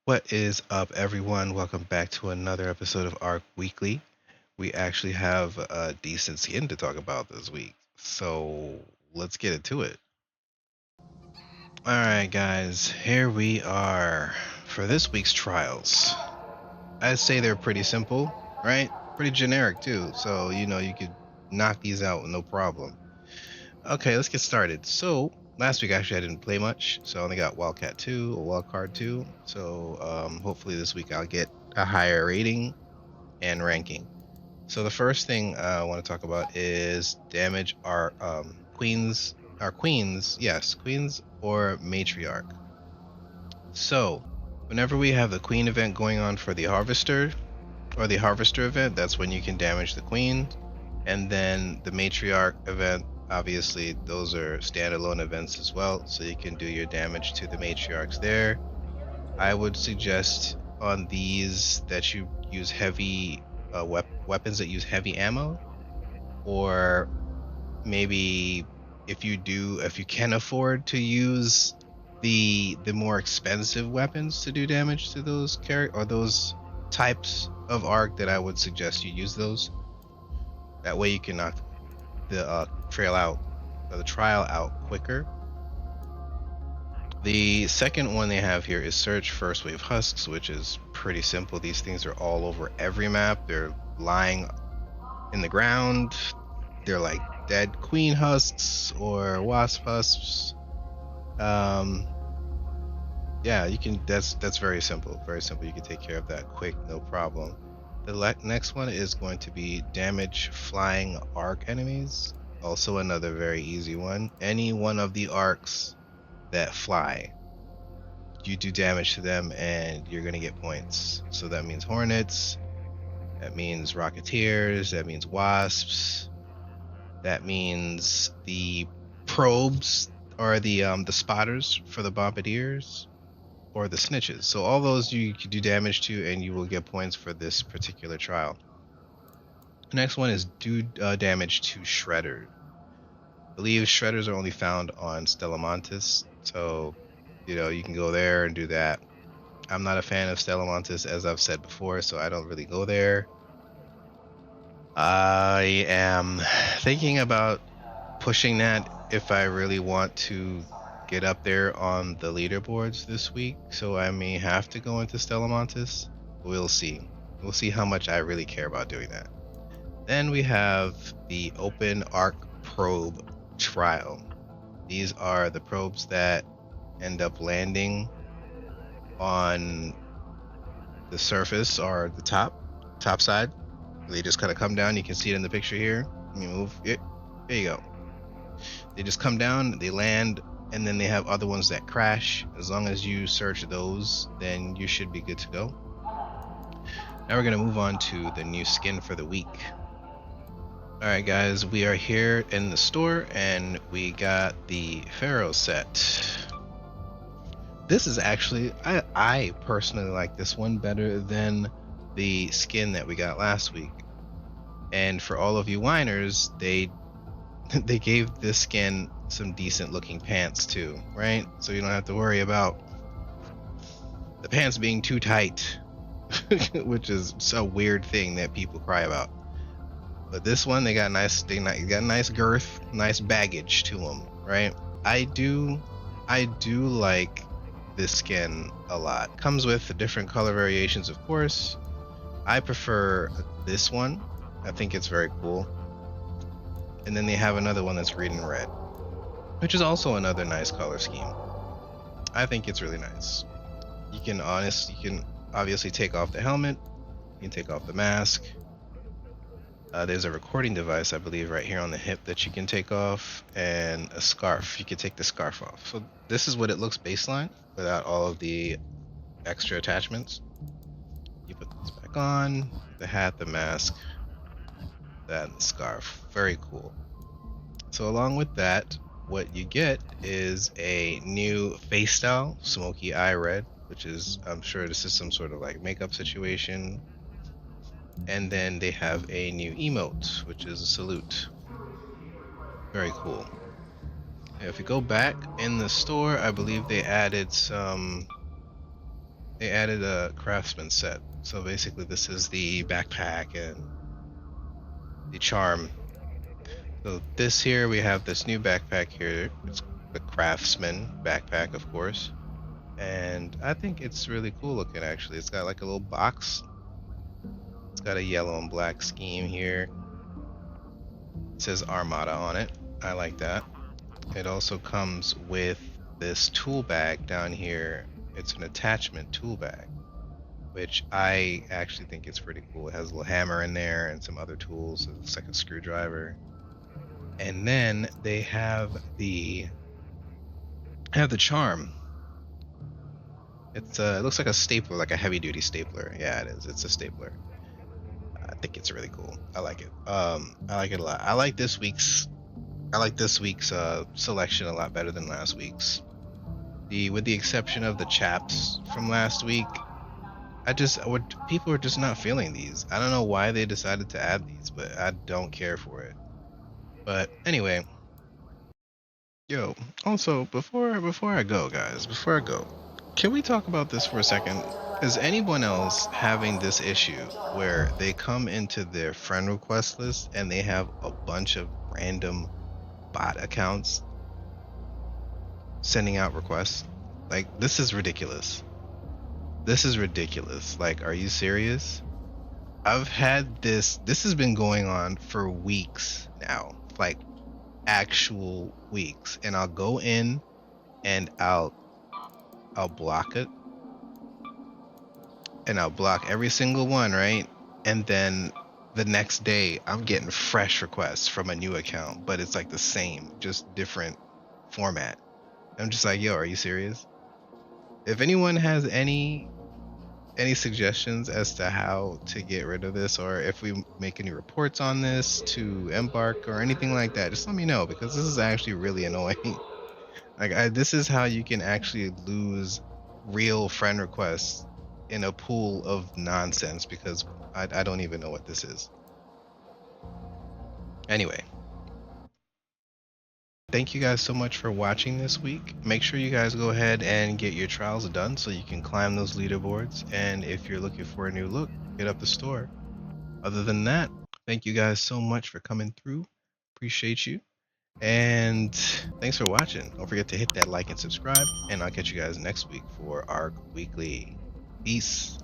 What is up, everyone? Welcome back to another episode of Arc Weekly. We actually have a decent skin to talk about this week, so let's get into it. All right, guys, here we are for this week's trials. I'd say they're pretty simple, right? Pretty generic, too, so you could knock these out with no problem. Okay, let's get started. So, last week actually I didn't play much, so I only got Wildcat 2 or Wildcard 2, so hopefully this week I'll get a higher rating and ranking. So the first thing I want to talk about is damage our queens, yes, queens or matriarch. So whenever we have the queen event going on for the harvester or the harvester event, that's when you can damage the queen. And then the matriarch event, obviously those are standalone events as well, so you can do your damage to the matriarchs there. I would suggest on these that you use heavy weapons that use heavy ammo, or maybe if you can afford to use the more expensive weapons to do damage to those or those types of arc, that I would suggest you use those. That way you can knock the trial out quicker. The second one they have here is Search First Wave Husks, which is pretty simple. These things are all over every map. They're lying in the ground. They're like dead queen husks or wasp husks. Um, yeah, you can. That's very simple. Very simple. You can take care of that quick, no problem. The next one is going to be damage flying arc enemies. Also another very easy one. Any one of the arcs that fly, you do damage to them and you're gonna get points. So that means hornets, that means rocketeers, that means wasps, that means the probes or the spotters for the bombardiers, or the snitches. So all those you can do damage to and you will get points for this particular trial. The next one is do damage to shredders. I believe shredders are only found on Stellamontis, so you can go there and do that. I'm not a fan of Stellamontis, as I've said before, so I don't really go there. I am thinking about pushing that if I really want to get up there on the leaderboards this week, so I may have to go into Stellamontis. We'll see. We'll see how much I really care about doing that. Then we have the Open Arc Probe Trial. These are the probes that end up landing on the surface or the top side. They just kind of come down. You can see it in the picture here. Let me move it. There you go. They just come down, they land, and then they have other ones that crash. As long as you search those, then you should be good to go. Now we're going to move on to the new skin for the week. Alright guys, we are here in the store and we got the Pharaoh set. This is actually, I personally like this one better than the skin that we got last week. And for all of you whiners, they gave this skin some decent looking pants too, right? So you don't have to worry about the pants being too tight, which is a weird thing that people cry about. But this one, they got nice girth, nice baggage to them, right? I do like this skin a lot. Comes with the different color variations, of course. I prefer this one. I think it's very cool. And then they have another one that's green and red, which is also another nice color scheme. I think it's really nice. You can obviously take off the helmet. You can take off the mask. There's a recording device, I believe, right here on the hip that you can take off, and a scarf. You can take the scarf off. So this is what it looks baseline without all of the extra attachments. You put this back on, the hat, the mask, that, and the scarf. Very cool. So along with that, what you get is a new face style, Smoky Eye Red, which is, I'm sure this is some sort of like makeup situation. And then they have a new emote, which is a salute. Very cool. If you go back in the store, I believe they added some they added a craftsman set. So basically, this is the backpack and the charm. So this here, we have this new backpack here. It's the craftsman backpack, of course. And I think it's really cool looking actually. It's got like a little box. It's got a yellow and black scheme here. It says Armada on it. I like that. It also comes with this tool bag down here. It's an attachment tool bag, which I actually think is pretty cool. It has a little hammer in there and some other tools. It looks like a screwdriver. And then they have the charm. It looks like a stapler, like a heavy duty stapler. Yeah, it is. It's a stapler. I think it's really cool. I like it. I like it a lot. I like this week's selection a lot better than last week's. With the exception of the chaps from last week, people are just not feeling these. I don't know why they decided to add these, but I don't care for it. But anyway, yo, also before I go, guys, can we talk about this for a second? Is anyone else having this issue where they come into their friend request list and they have a bunch of random bot accounts sending out requests? Like, this is ridiculous. This is ridiculous. Like, are you serious? I've had this has been going on for weeks now, like actual weeks. And I'll go in and I'll block it. And I'll block every single one, right? And then the next day I'm getting fresh requests from a new account, but it's like the same, just different format. I'm just like, yo, are you serious? If anyone has any suggestions as to how to get rid of this, or if we make any reports on this to Embark or anything like that, just let me know, because this is actually really annoying. Like, this is how you can actually lose real friend requests in a pool of nonsense, because I don't even know what this is. Anyway, thank you guys so much for watching this week. Make sure you guys go ahead and get your trials done so you can climb those leaderboards. And if you're looking for a new look, hit up the store. Other than that, thank you guys so much for coming through. Appreciate you. And thanks for watching. Don't forget to hit that like and subscribe. And I'll catch you guys next week for ARK Weekly. Peace.